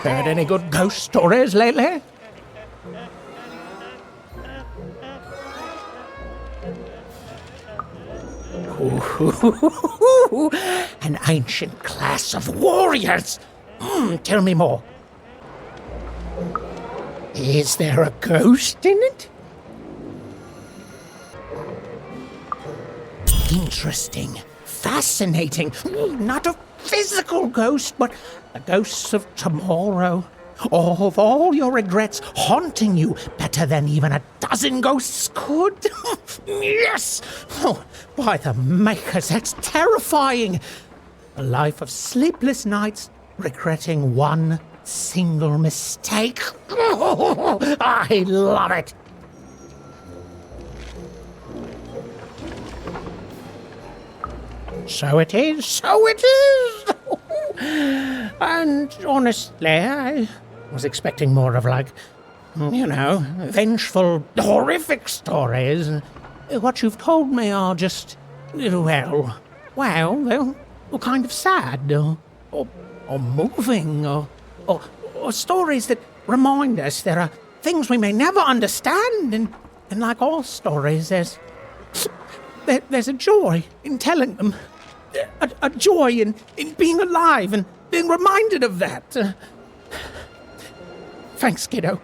Heard any good ghost stories lately? Ooh, an ancient class of warriors. Tell me more. Is there a ghost in it? Interesting. Fascinating. Not a physical ghost, but the ghosts of tomorrow. Of all your regrets haunting you better than even a dozen ghosts could. Yes! Oh, by the makers, that's terrifying. A life of sleepless nights, regretting one single mistake. Oh, I love it. So it is, so it is. And honestly, I was expecting more of vengeful, horrific stories. What you've told me are just, well, they're kind of sad, or moving, or stories that remind us there are things we may never understand, and like all stories, there's a joy in telling them. A joy in being alive and being reminded of that. Thanks, kiddo.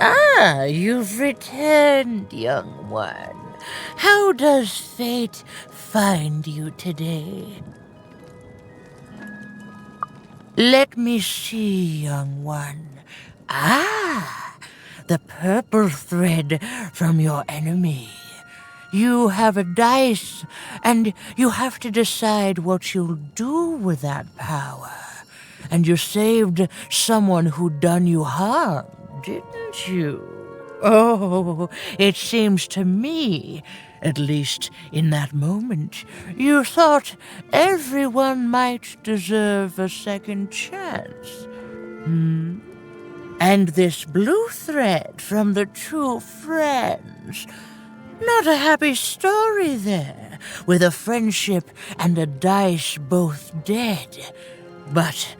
Ah, you've returned, young one. How does fate find you today? Let me see, young one. Ah, the purple thread from your enemy. You have a dice, and you have to decide what you'll do with that power. And you saved someone who'd done you harm, didn't you? Oh, it seems to me, at least in that moment, you thought everyone might deserve a second chance. And this blue thread from the two friends. Not a happy story there, with a friendship and a dice both dead. But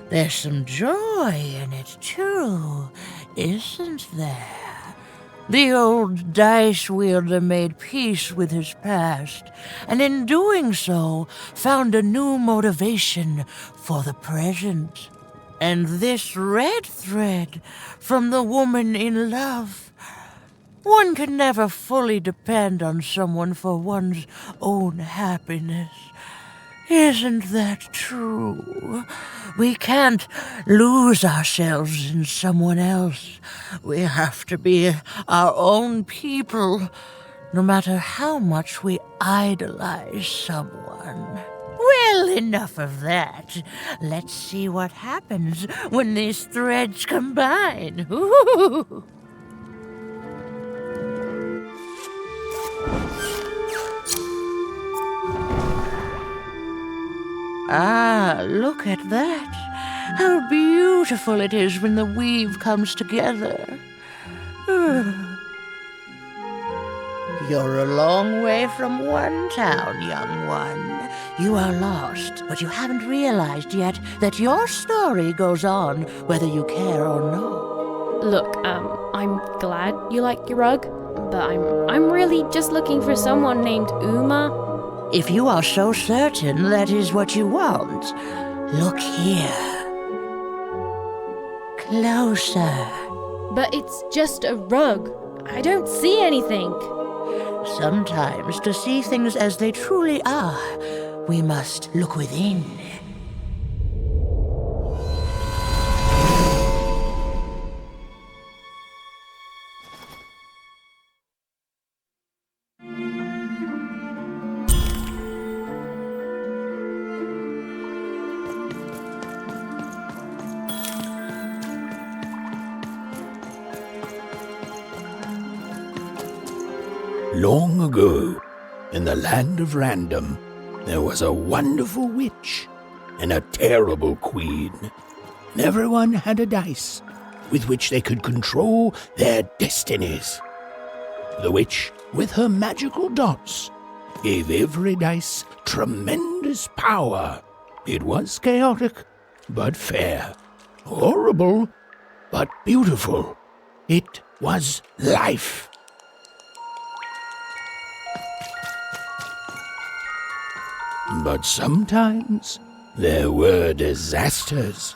there's some joy in it, too, isn't there? The old dice wielder made peace with his past, and in doing so, found a new motivation for the present. And this red thread from the woman in love. One can never fully depend on someone for one's own happiness. Isn't that true? We can't lose ourselves in someone else. We have to be our own people, no matter how much we idolize someone. Well, enough of that. Let's see what happens when these threads combine. Ooh. Ah, look at that. How beautiful it is when the weave comes together. You're a long way from one town, young one. You are lost, but you haven't realized yet that your story goes on whether you care or not. Look, I'm glad you like your rug, but I'm really just looking for someone named Uma. If you are so certain that is what you want, look here. Closer. But it's just a rug. I don't see anything. Sometimes, to see things as they truly are, we must look within. Long ago, in the land of Random, there was a wonderful witch and a terrible queen. And everyone had a dice with which they could control their destinies. The witch, with her magical dots, gave every dice tremendous power. It was chaotic, but fair. Horrible, but beautiful. It was life. But sometimes there were disasters.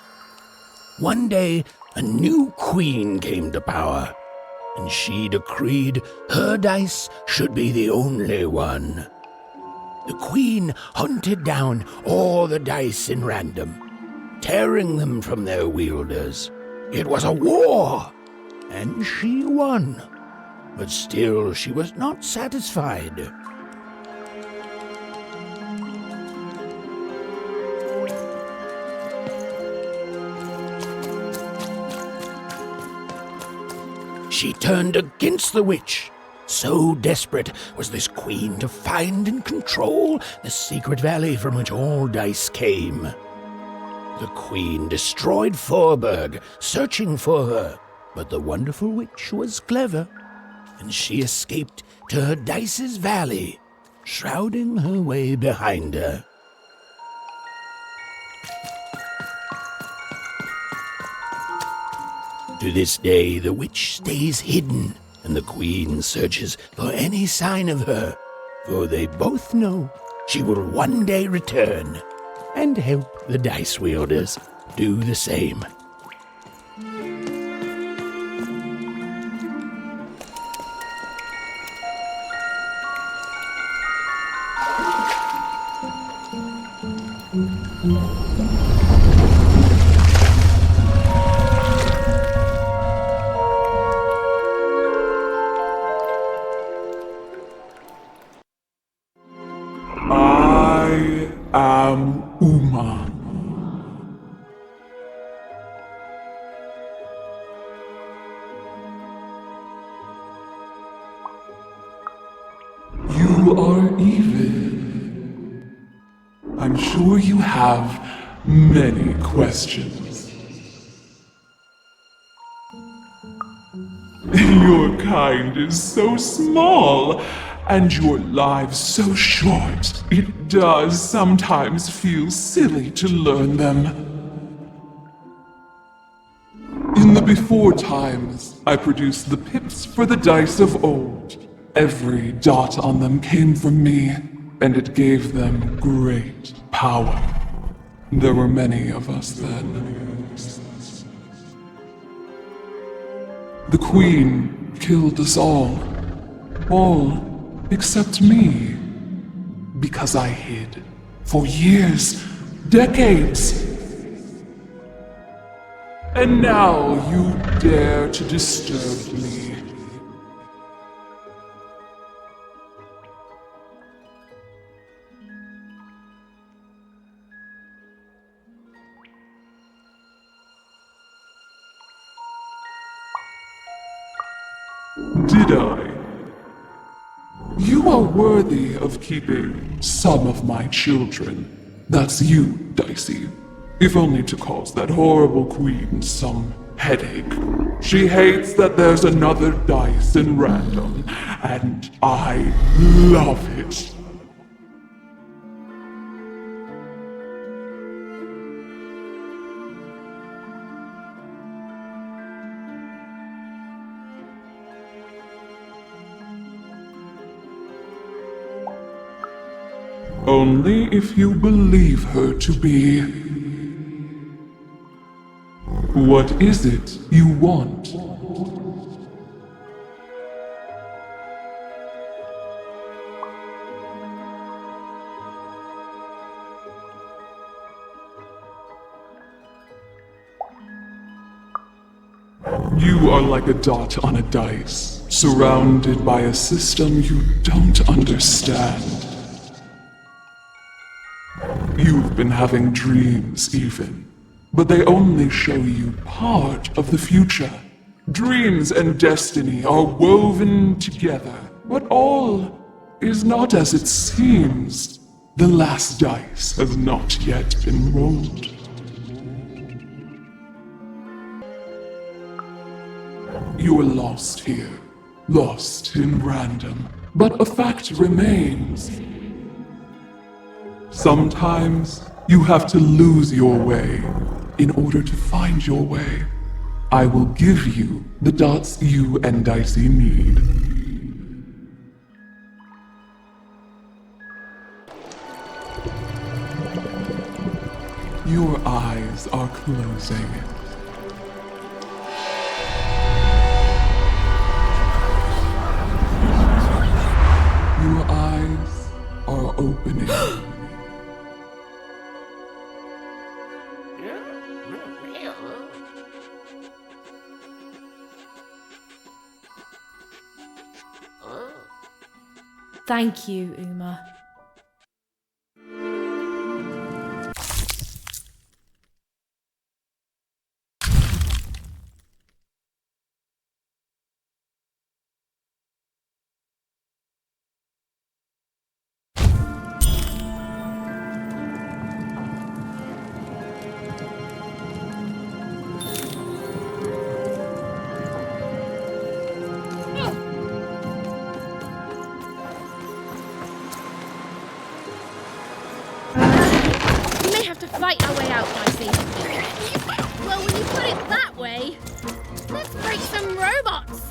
One day, a new queen came to power, and she decreed her dice should be the only one. The queen hunted down all the dice in Random, tearing them from their wielders. It was a war, and she won. But still she was not satisfied. She turned against the witch. So desperate was this queen to find and control the secret valley from which all dice came. The queen destroyed Forberg, searching for her, but the wonderful witch was clever, and she escaped to her dice's valley, shrouding her way behind her. To this day, the witch stays hidden, and the queen searches for any sign of her, for they both know she will one day return and help the dice wielders do the same. I am Uma. You are evil. I'm sure you have many questions. Your kind is so small, and your lives so short. It does sometimes feel silly to learn them. In the before times, I produced the pips for the dice of old. Every dot on them came from me, and it gave them great power. There were many of us then. The Queen killed us all except me, because I hid for years, decades. And now you dare to disturb me. Did I? You are worthy of keeping some of my children. That's you, Dicey. If only to cause that horrible queen some headache. She hates that there's another dice in Random, and I love it. Only if you believe her to be. What is it you want? You are like a dot on a dice, surrounded by a system you don't understand. You've been having dreams even, but they only show you part of the future. Dreams and destiny are woven together, but all is not as it seems. The last dice has not yet been rolled. You are lost here, lost in random, but a fact remains. Sometimes you have to lose your way in order to find your way. I will give you the dots you and Dicey need. Your eyes are closing. Your eyes are opening. Thank you, Uma. Fight our way out, Dicey. Well, when you put it that way, let's break some robots.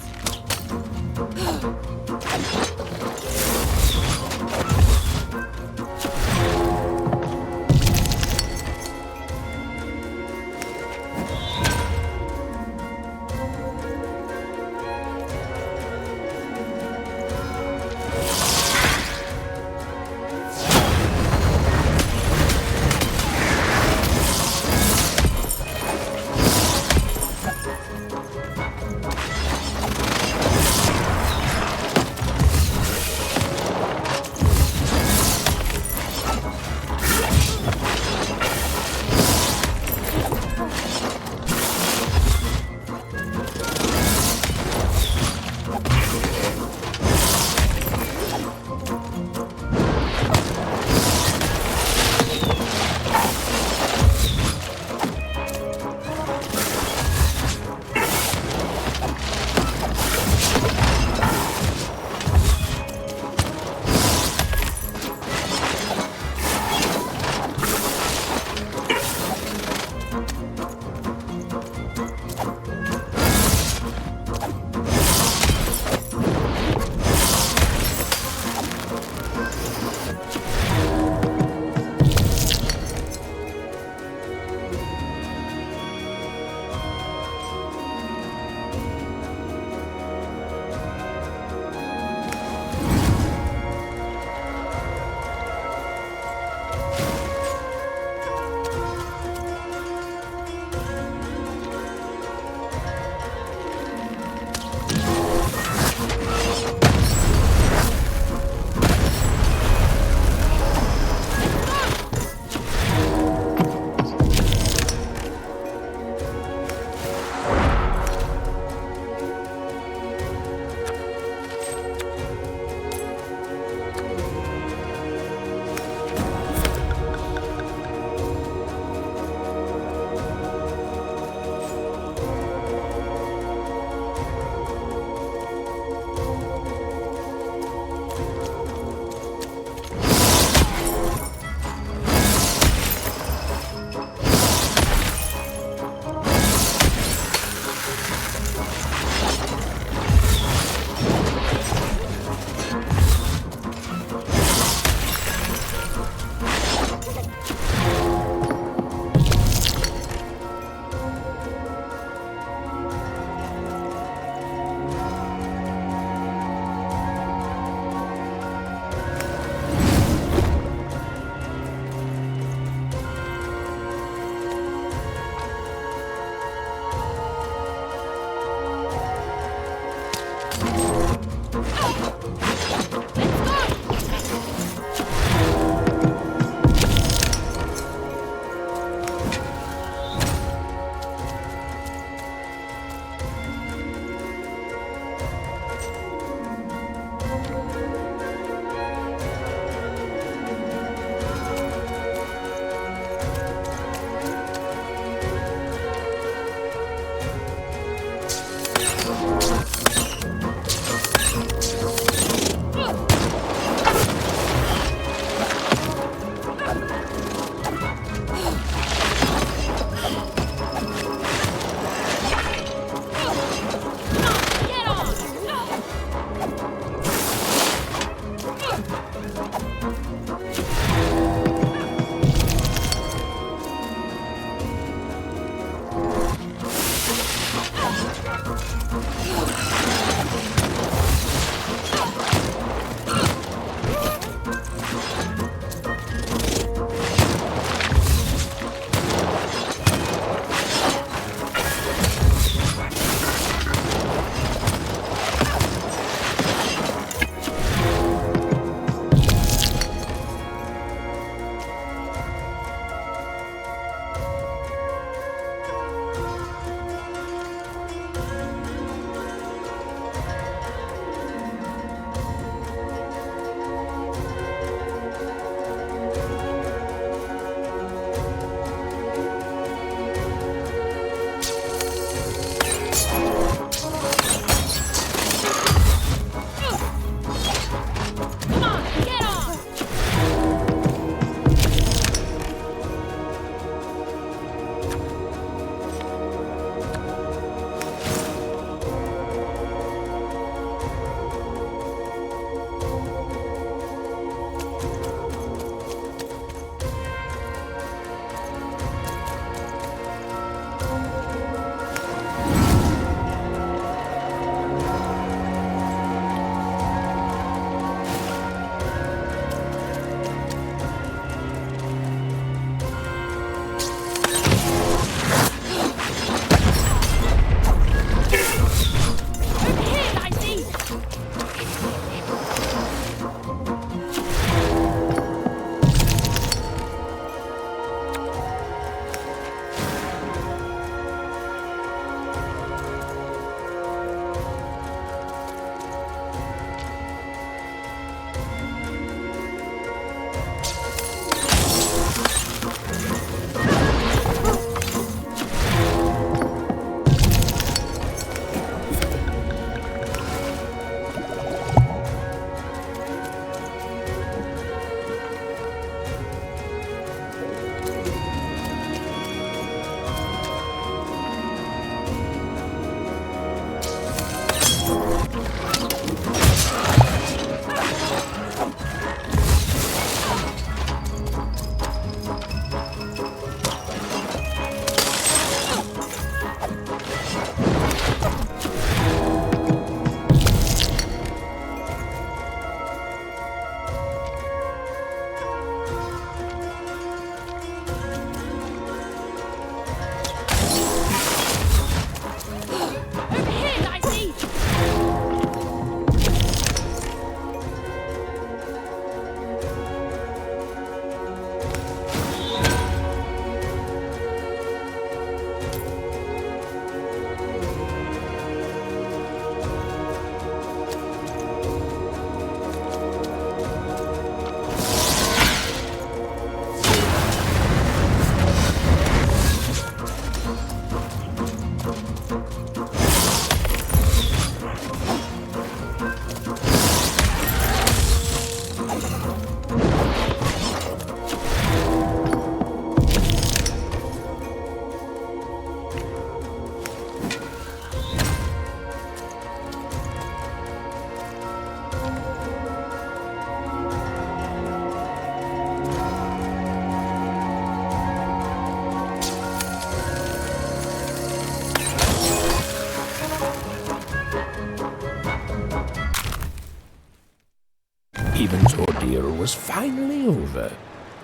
Even's ordeal was finally over.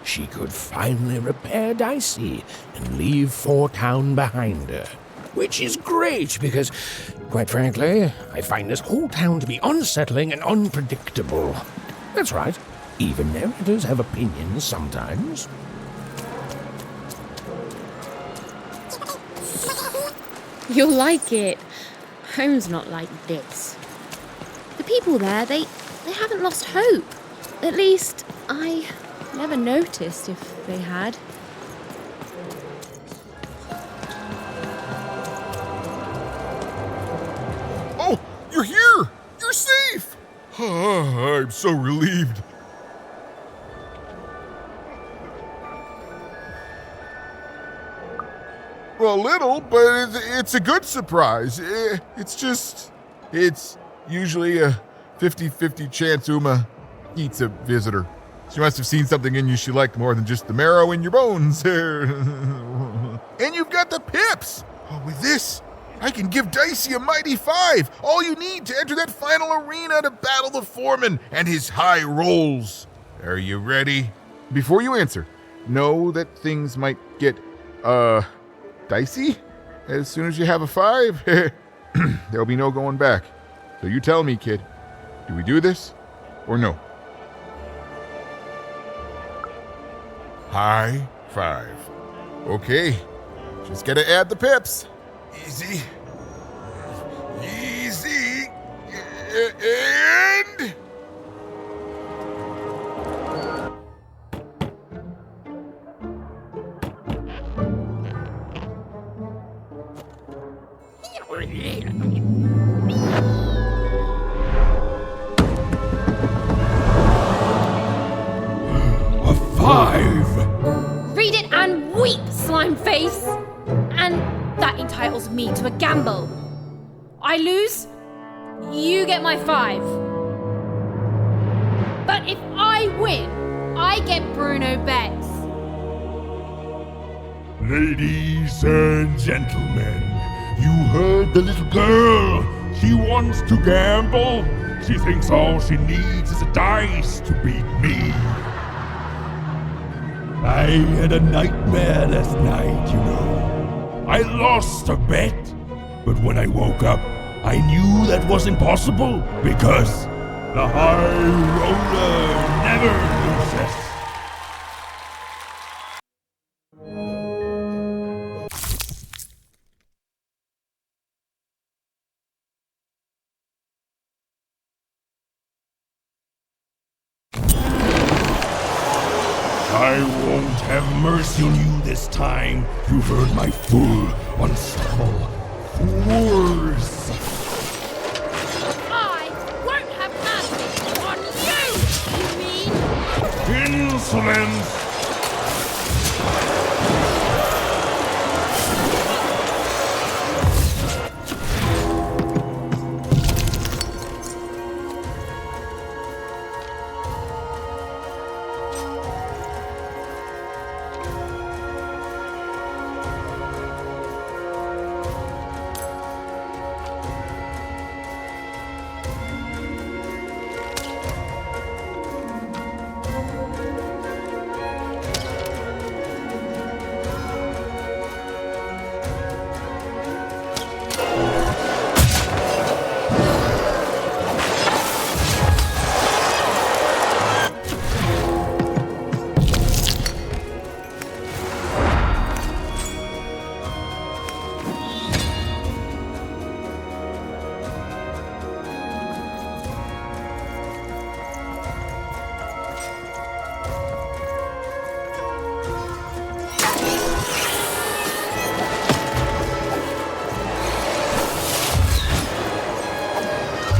She could finally repair Dicey and leave Four Town behind her. Which is great because, quite frankly, I find this whole town to be unsettling and unpredictable. That's right, even narrators have opinions sometimes. You'll like it. Home's not like this. The people there, they haven't lost hope. At least, I never noticed if they had. Oh, you're here! You're safe! I'm so relieved. Well, a little, but it's a good surprise. It's usually a 50-50 chance Uma eats a visitor. She must have seen something in you she liked more than just the marrow in your bones. And you've got the pips! Oh, with this, I can give Dicey a mighty 5. All you need to enter that final arena to battle the foreman and his high rolls. Are you ready? Before you answer, know that things might get, dicey as soon as you have a 5. There'll be no going back. So you tell me, kid. Do we do this or no? High 5. Okay. Just gotta add the pips. Easy. Easy. And... A 5! Read it and weep, slime face! And that entitles me to a gamble. I lose, you get my 5. But if I win, I get Bruno Betts. Ladies and gentlemen, you heard the little girl. She wants to gamble. She thinks all she needs is a dice to beat me. I had a nightmare last night, you know. I lost a bet, but when I woke up, I knew that was impossible because the high roller never loses. I won't have mercy on you this time. You've heard my full, unstoppable force. I won't have mercy on you, you mean? Insolence!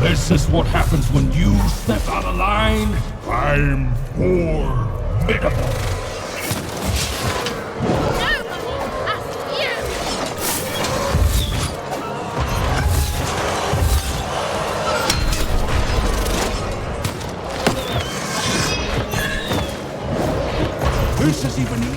This is what happens when you step out of line. I'm formidable. Nobody asked you! This is even...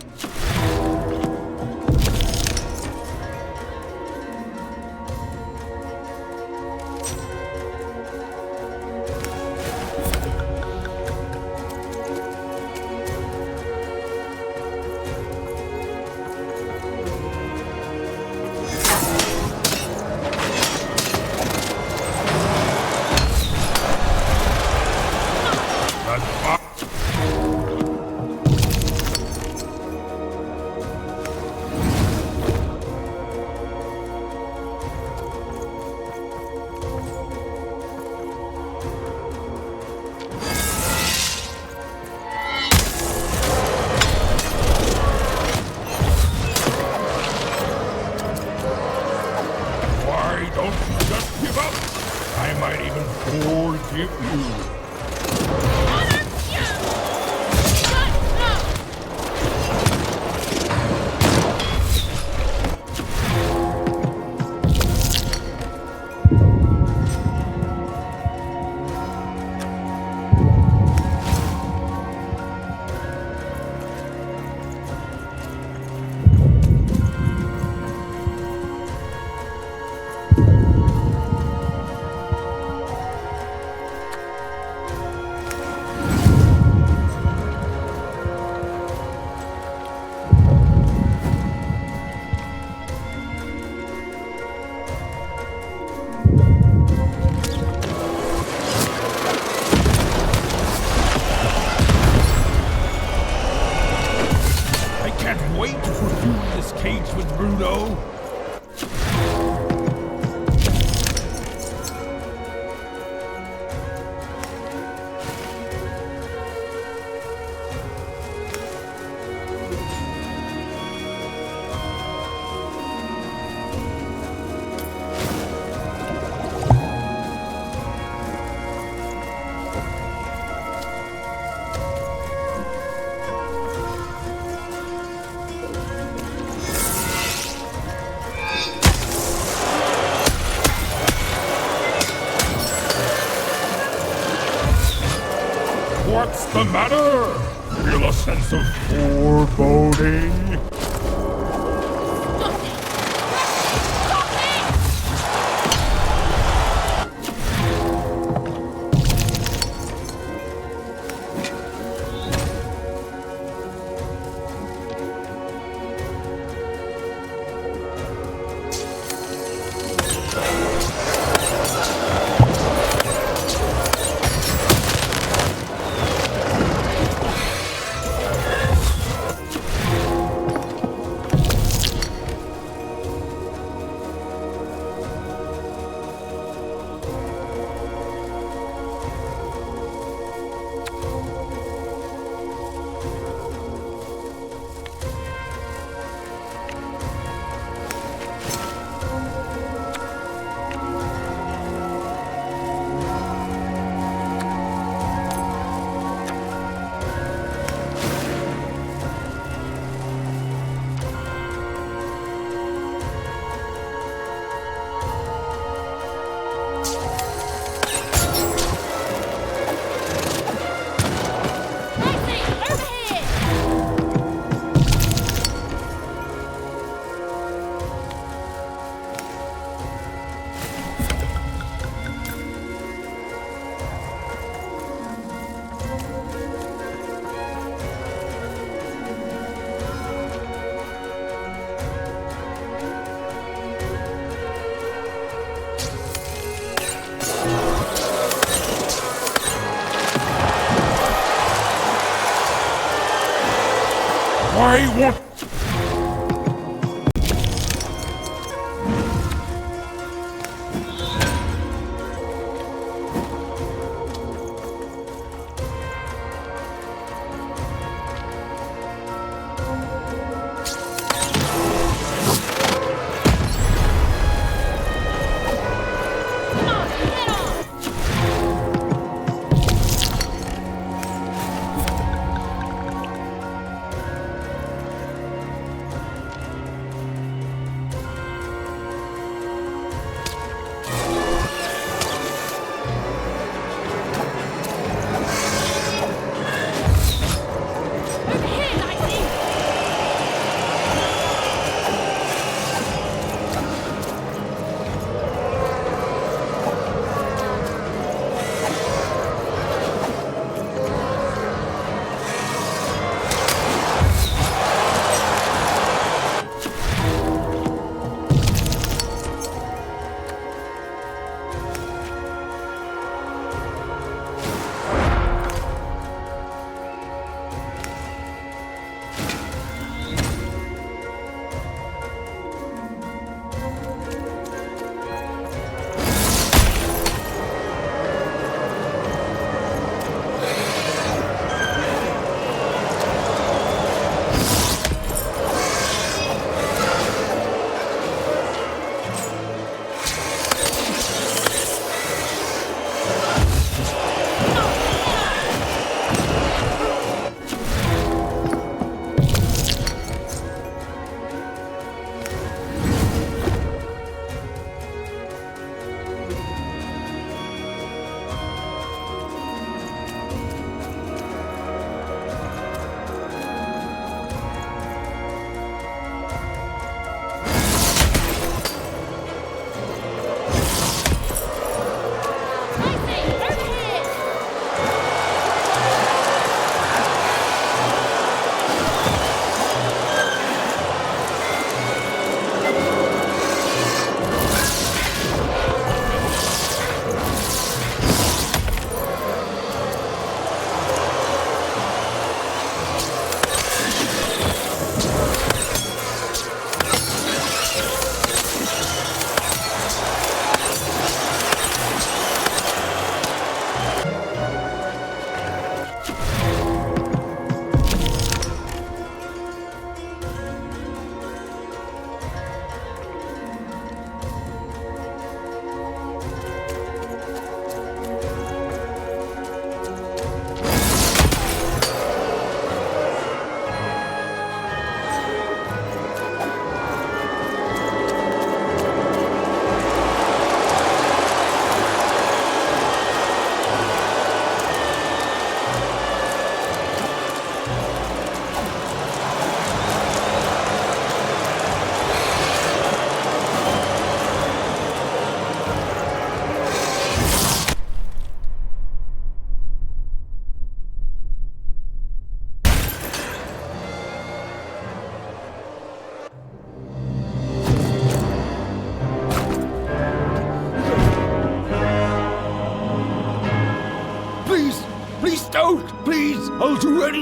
Why don't you just give up? I might even forgive you. Bruno. What's the matter? Feel a sense of foreboding? I want...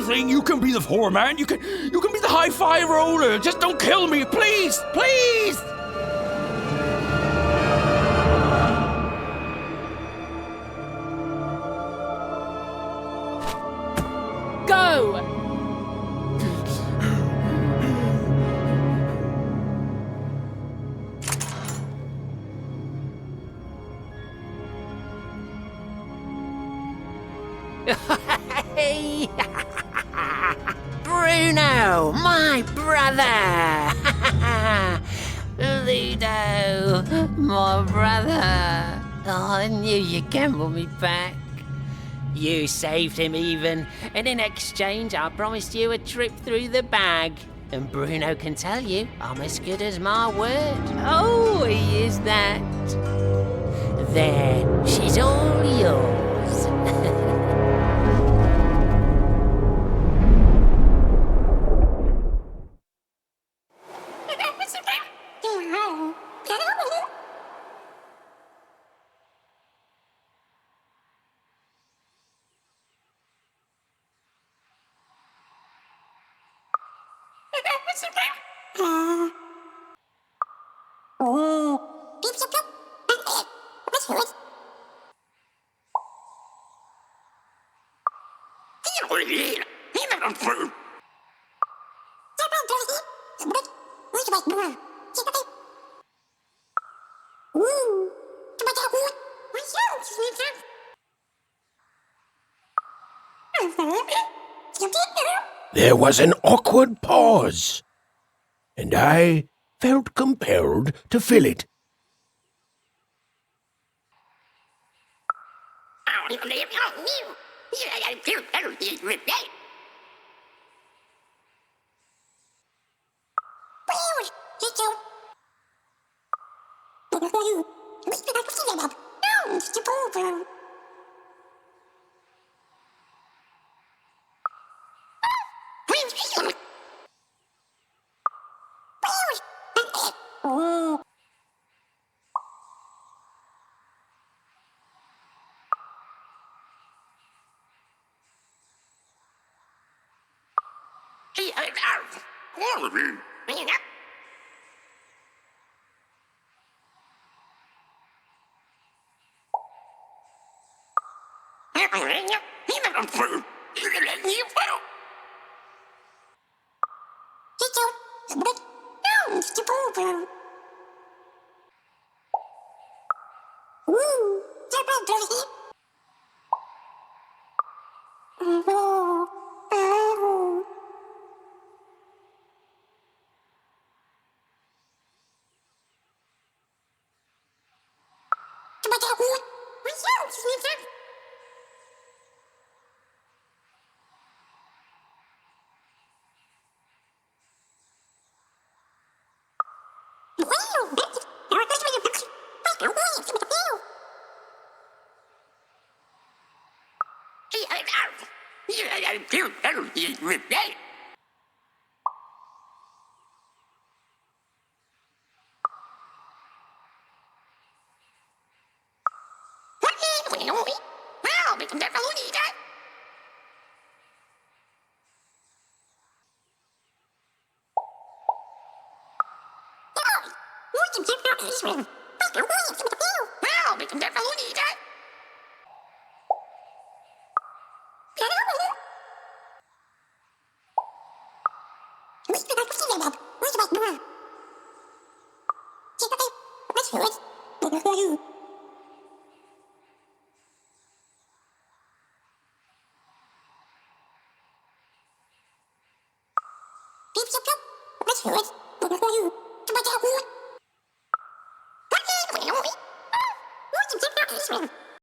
anything. You can be the foreman. You can be the high-five roller. Just don't kill me, please, please. Go! Hey! Bruno, my brother! Ludo, my brother! Oh, I knew you'd gamble me back. You saved him even, and in exchange I promised you a trip through the bag. And Bruno can tell you I'm as good as my word. Oh, he is that. There, she's all yours. There was an awkward pause, and I felt compelled to fill it. Let's do it.